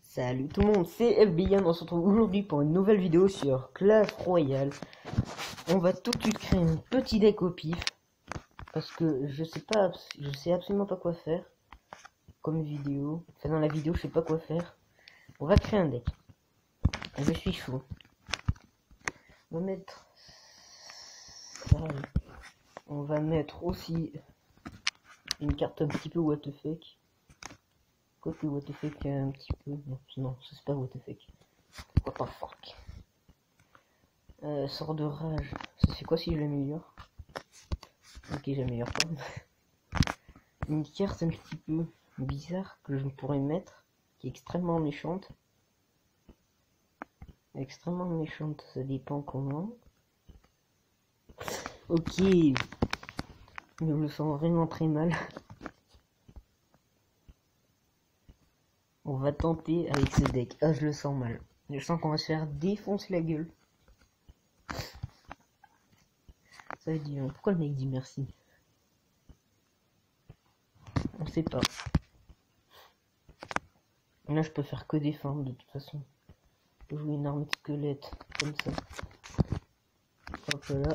Salut tout le monde, c'est FBN, on se retrouve aujourd'hui pour une nouvelle vidéo sur Clash Royale. On va tout de suite créer un petit deck au pif, parce que je sais absolument pas quoi faire comme vidéo. Enfin dans la vidéo je sais pas quoi faire. On va créer un deck. Je suis chaud. On va mettre ça. On va mettre aussi une carte un petit peu what the fuck. Quoique what the fuck un petit peu. Non, c'est pas what the fuck. What the fuck. Sort de rage. Ça fait quoi si je l'améliore? Ok, j'améliore pas. Une carte un petit peu bizarre que je pourrais mettre, qui est extrêmement méchante. Extrêmement méchante, ça dépend comment. Ok. Je me sens vraiment très mal. On va tenter avec ce deck. Ah, je le sens mal. Je sens qu'on va se faire défoncer la gueule. Ça veut dire... Pourquoi le mec dit merci? On sait pas. Là, je peux faire que défendre de toute façon. Je peux jouer une arme de squelette comme ça. Hop là.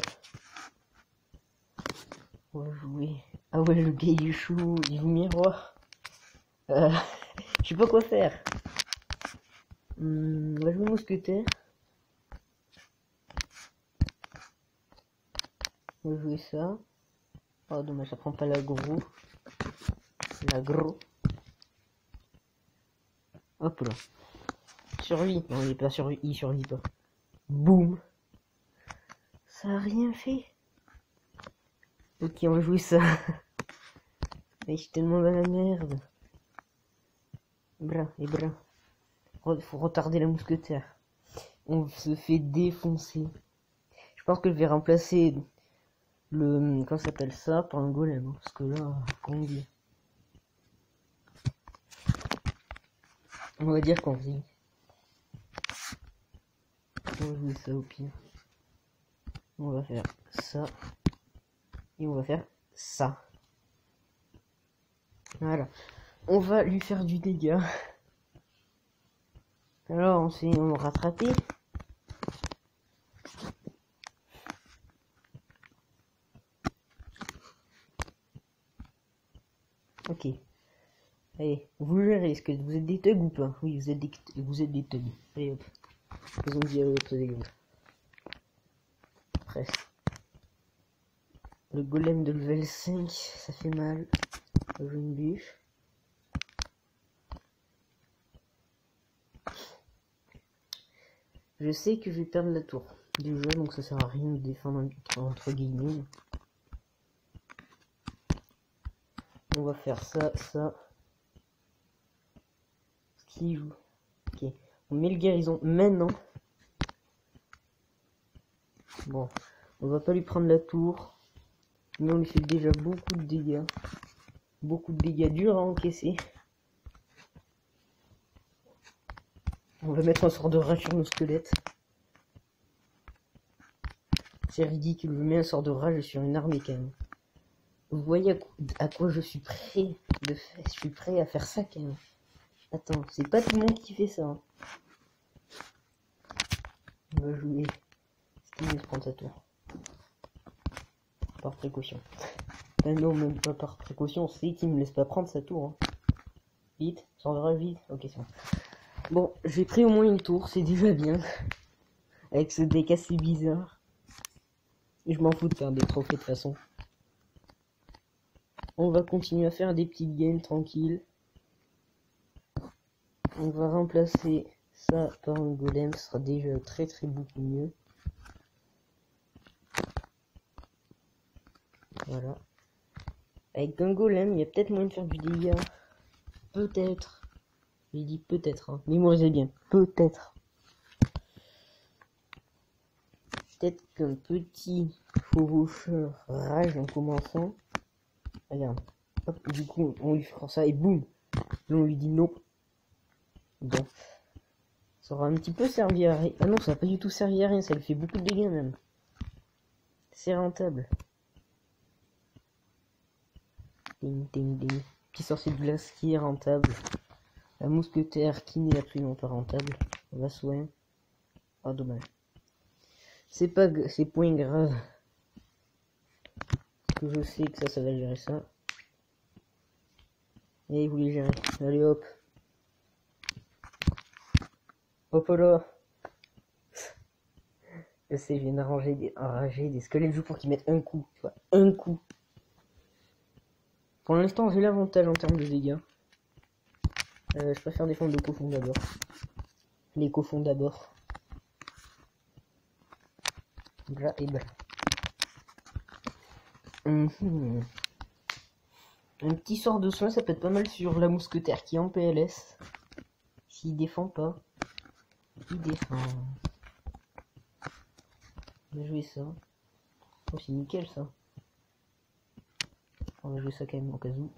On va jouer... Ah ouais, le gars il est chou, il joue miroir. Je sais pas quoi faire. On va jouer mousquetaire. On va jouer ça. Oh dommage, ça prend pas l'aggro. L'aggro. Hop là. Survie. Non, il est pas survie, il survit pas. Boum. Ça a rien fait. Ok, on va jouer ça. Mais je suis tellement dans la merde. Bras et bras. Faut retarder la mousquetaire. On se fait défoncer. Je pense que je vais remplacer le... Comment ça s'appelle ça par un golem. Hein, parce que là, comment dire. On va dire qu'on vit. On va jouer ça au pire. On va faire ça. Et on va faire ça. Voilà. On va lui faire du dégât. Alors on va rattraper. Ok. Allez, vous gérez, est-ce que vous êtes des thugs ou pas? Oui, vous êtes des thugs. Allez hop. Ils ont dit hop, c'est dégueu. Presque. Le golem de level 5, ça fait mal. J'ai une bûche. Je sais que je vais perdre la tour du jeu, donc ça sert à rien de défendre entre guillemets. On va faire ça, ça. Qui joue? Ok. On met le guérison maintenant. Bon. On va pas lui prendre la tour. Mais on lui fait déjà beaucoup de dégâts. Beaucoup de dégâts durs à encaisser. On va mettre un sort de rage sur nos squelettes. C'est ridicule, je mets un sort de rage sur une armée quand même. Vous voyez à quoi je suis prêt de faire. Je suis prêt à faire ça quand même. Attends, c'est pas tout le monde qui fait ça. Hein. On va jouer. Est-ce qu'il me prend sa tour? Par précaution. Ben non, même pas par précaution, c'est qu'il me laisse pas prendre sa tour. Hein. Vite, sort de rage vite. Ok, c'est bon. Bon, j'ai pris au moins une tour, c'est déjà bien. Avec ce deck assez bizarre. Et je m'en fous de faire des trophées de toute façon. On va continuer à faire des petites games tranquilles. On va remplacer ça par un golem, ce sera déjà très beaucoup mieux. Voilà. Avec un golem, il y a peut-être moyen de faire du dégât. Peut-être. J'ai dit peut-être, hein. Mémorisez bien. Peut-être. Peut-être qu'un petit chevaucheur rage en commençant. Regarde. Hop, du coup, on lui fait ça et boum. Là, on lui dit non. Bon. Ça aura un petit peu servi à rien. Ah non, ça n'a pas du tout servi à rien, ça lui fait beaucoup de dégâts même. C'est rentable. Ding ding ding. Petit sorcier de glace qui est rentable. La mousquetaire qui n'est absolument pas rentable. Va soin. Oh dommage. C'est point grave. Que je sais que ça va gérer ça. Et vous les gérez. Allez hop. Hop là. Je sais, je viens d'arranger des squelettes de joue pour qu'ils mettent un coup. Tu vois, un coup. Pour l'instant, j'ai l'avantage en termes de dégâts. Je préfère défendre le cofond d'abord. Les cofonds d'abord. Là et bas. Un petit sort de soin, ça peut être pas mal sur la mousquetaire qui est en PLS. S'il défend pas. Il défend. On va jouer ça. Oh, c'est nickel ça. On va jouer ça quand même au cas où.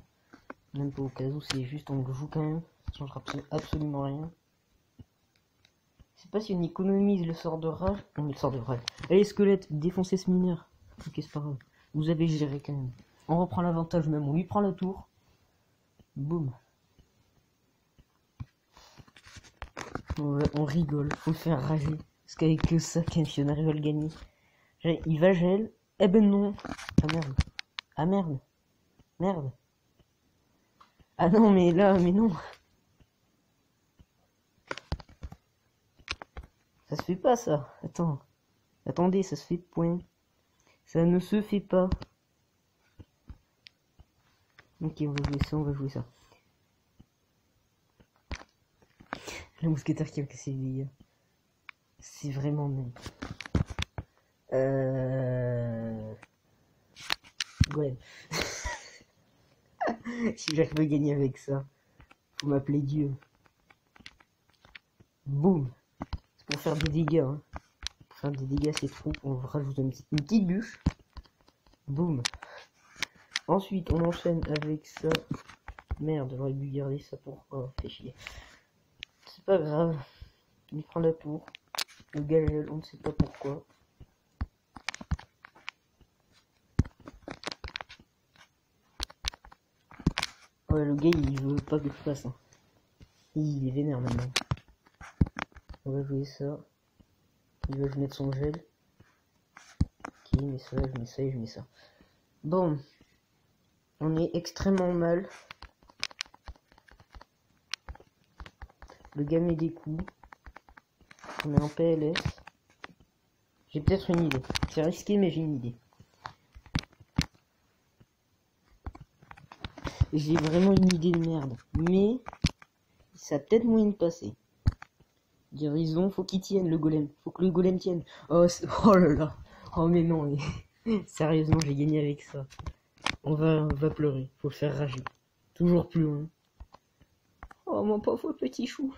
Même pas au cas où, c'est juste on le joue quand même. Ça changera absolument rien. Je sais pas si on économise le sort de rage. On met le sort de rage. Allez, squelette, défoncez ce mineur. Ok, c'est pas grave. Vous avez géré quand même. On reprend l'avantage même. On lui prend la tour. Boum. On rigole. Faut le faire rager. Parce qu'avec que ça, si on arrive à le gagner. Il va gel. Eh ben non. Ah merde. Ah merde. Merde. Ah non, mais là, mais non. Ça se fait pas, ça. Attends. Attendez, ça se fait point. Ça ne se fait pas. Ok, on va jouer ça, on va jouer ça. Le mousquetaire qui a cassé les dégâts. C'est vraiment même. Ouais. Si j'arrive à gagner avec ça, faut m'appeler Dieu. Boum. C'est pour faire des dégâts. Hein. Pour faire des dégâts, c'est trop. On rajoute une petite bûche. Boum. Ensuite, on enchaîne avec ça. Merde, j'aurais dû garder ça pour... Oh, fait chier. C'est pas grave. Il prend la tour. Le gagel, on ne sait pas pourquoi. Ouais, le gars, il veut pas que je fasse. Hein. Il est vénère maintenant. On va jouer ça. Il va mettre son gel. Ok, je mets ça, je mets ça et je mets ça. Bon. On est extrêmement mal. Le gars met des coups. On est en PLS. J'ai peut-être une idée. C'est risqué, mais j'ai une idée. J'ai vraiment une idée de merde. Mais ça a peut-être moyen de passer. Disons, faut qu'il tienne le golem. Faut que le golem tienne. Oh, oh là là. Oh mais non, mais... Sérieusement, j'ai gagné avec ça. On va pleurer. Faut le faire rager. Toujours plus loin. Oh mon pauvre petit chou.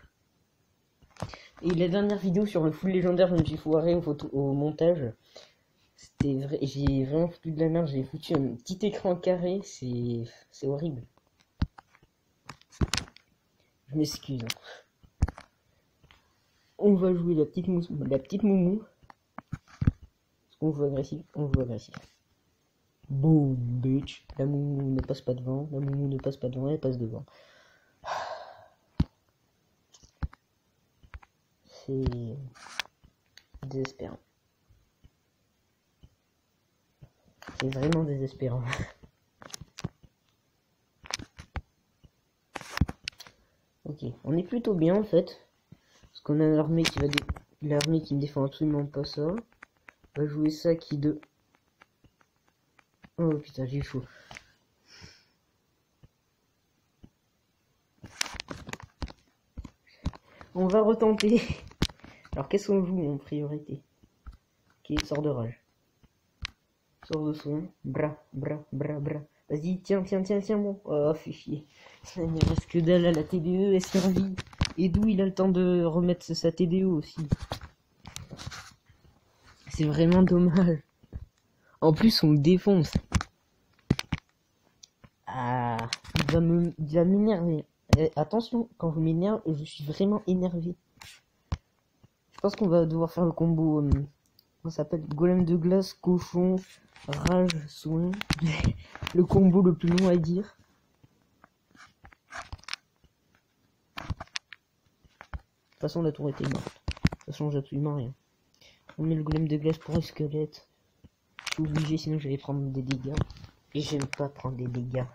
Et la dernière vidéo sur le full légendaire, je me suis foiré au montage. C'était vrai, j'ai vraiment foutu de la merde. J'ai foutu un petit écran carré. C'est horrible. Je m'excuse. On va jouer la petite moumou. Est-ce qu'on joue agressif? On joue agressif. Boom, bitch. La moumou ne passe pas devant. La moumou ne passe pas devant, elle passe devant. C'est désespérant. C'est vraiment désespérant. Ok, on est plutôt bien en fait. Parce qu'on a l'armée qui va l'armée qui ne défend absolument pas ça. On va jouer ça qui de... Oh putain, j'ai chaud. On va retenter. Alors qu'est-ce qu'on joue en priorité? Ok, sort de rage. Sort de soin. Bras. Vas-y, tiens, bon. Oh, fais chier. Il ne reste que dalle à la TDE est servie. Et d'où il a le temps de remettre sa TDE aussi. C'est vraiment dommage. En plus, on le défonce. Ah, il va m'énerver. Attention, quand je m'énerve, je suis vraiment énervé. Je pense qu'on va devoir faire le combo. Ça s'appelle golem de glace, cochon, rage, soin. Le combo le plus long à dire. De toute façon, la tour était morte. Ça change absolument rien. On met le golem de glace pour le squelette. Je suis obligé, sinon je vais prendre des dégâts. Et j'aime pas prendre des dégâts.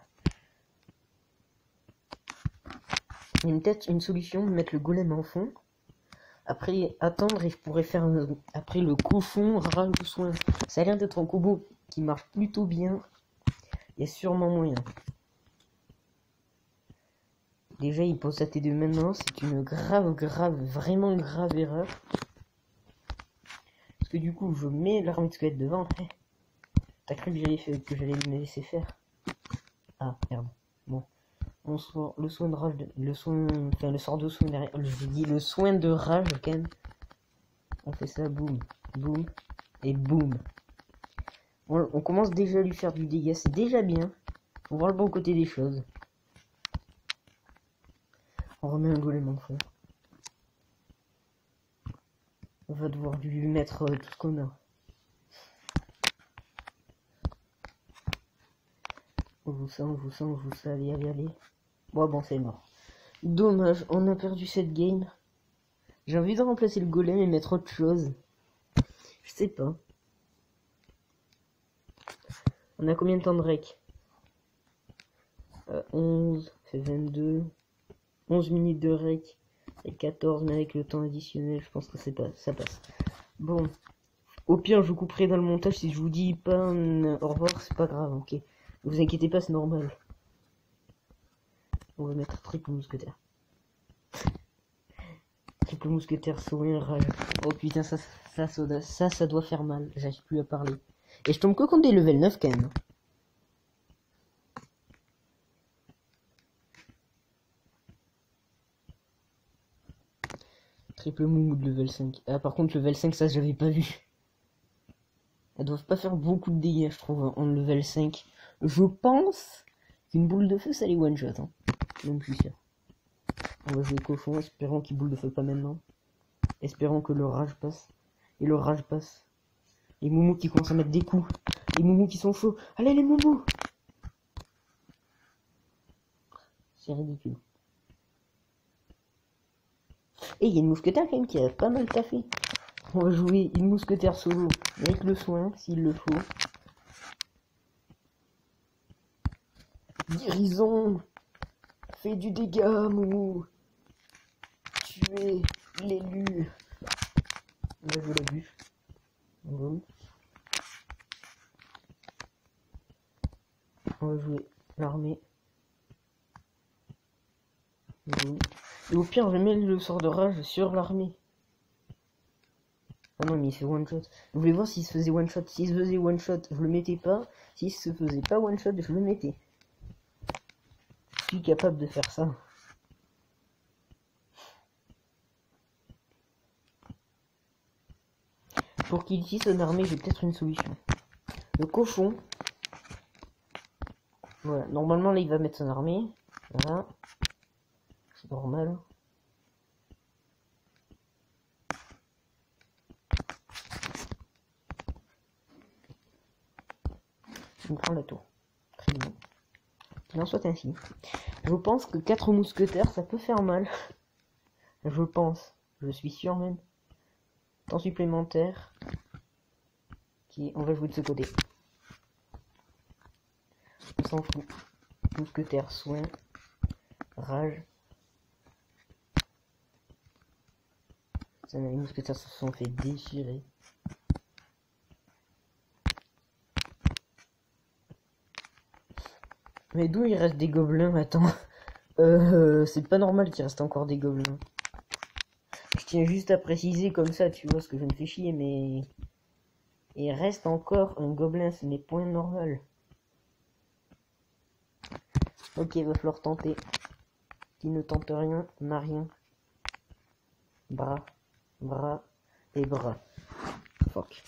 Il y a peut-être une solution de mettre le golem en fond. Après, attendre et je pourrais faire après le cochon, rage ou soin. Ça a l'air d'être un combo qui marche plutôt bien. Il y a sûrement moyen. Déjà, il pose sa T2 maintenant. C'est une vraiment grave erreur. Parce que du coup, je mets l'armée de squelette devant. T'as cru que j'allais me laisser faire? Ah, merde. Bon. Le soin de rage, le sort de soin derrière, je dis le soin de rage quand même. On fait ça, boum, boum, et boum. On commence déjà à lui faire du dégât, c'est déjà bien. Faut voir le bon côté des choses. On remet un golem en fond. On va devoir lui mettre tout ce qu'on a. On joue ça, allez, allez, allez. Bon, c'est mort. Dommage, on a perdu cette game. J'ai envie de remplacer le golem et mettre autre chose. Je sais pas. On a combien de temps de rec? 11, fait 22. 11 minutes de rec. Et 14, mais avec le temps additionnel, je pense que ça passe. Bon. Au pire, je vous couperai dans le montage si je vous dis pas au revoir, c'est pas grave, ok. Ne vous inquiétez pas, c'est normal. On va mettre triple mousquetaire. Triple mousquetaire, soin, rage. Oh putain, ça doit faire mal. J'arrive plus à parler. Et je tombe que contre des level 9 quand même. Triple moumou de level 5. Ah, par contre, level 5, ça j'avais pas vu. Elles doivent pas faire beaucoup de dégâts, je trouve, en level 5. Je pense qu'une boule de feu, ça les one shot. Hein. Même plus sûr. On va jouer cochon, espérant qu'il boule de feu pas maintenant. Espérant que le rage passe. Et le rage passe. Les moumous qui commencent à mettre des coups. Les moumous qui sont chauds. Allez les moumous! C'est ridicule. Et il y a une mousquetaire quand même qui a pas mal taffé. On va jouer une mousquetaire solo avec le soin s'il le faut. Guérison! Fais du dégât, moumou! Tu es l'élu! On va jouer la bûche. Bon. On va jouer l'armée. Bon. Et au pire, je mets le sort de rage sur l'armée. Ah non, mais il fait one shot. Je voulais voir s'il se faisait one shot. S'il se faisait one shot, je le mettais pas. S'il se faisait pas one shot, je le mettais. Je suis capable de faire ça. Pour qu'il utilise son armée, j'ai peut-être une solution. Le cochon. Voilà, normalement là il va mettre son armée. Voilà. C'est normal. Je me prends la tour. Très bien. Qu'il en soit ainsi. Je pense que 4 mousquetaires ça peut faire mal. Je pense. Je suis sûr même. Temps supplémentaire. Qui, on va jouer de ce côté. On s'en fout. Mousquetaire, soin. Rage. Les mousquetaires se sont fait déchirer. Mais d'où il reste des gobelins? Attends. C'est pas normal qu'il reste encore des gobelins. Je tiens juste à préciser comme ça, tu vois, ce que je me fais chier, mais... Il reste encore un gobelin, ce n'est point normal. Ok, il va falloir tenter. Qui ne tente rien, n'a rien. Bras, bras et bras. Fuck.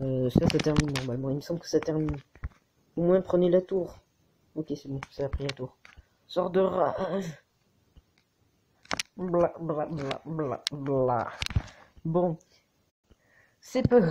Ça termine normalement. Il me semble que ça termine. Au moins, prenez la tour. Ok, c'est bon, ça a pris la tour. Sors de rage. Bla bla bla bla bla. Bon, c'est pas grave.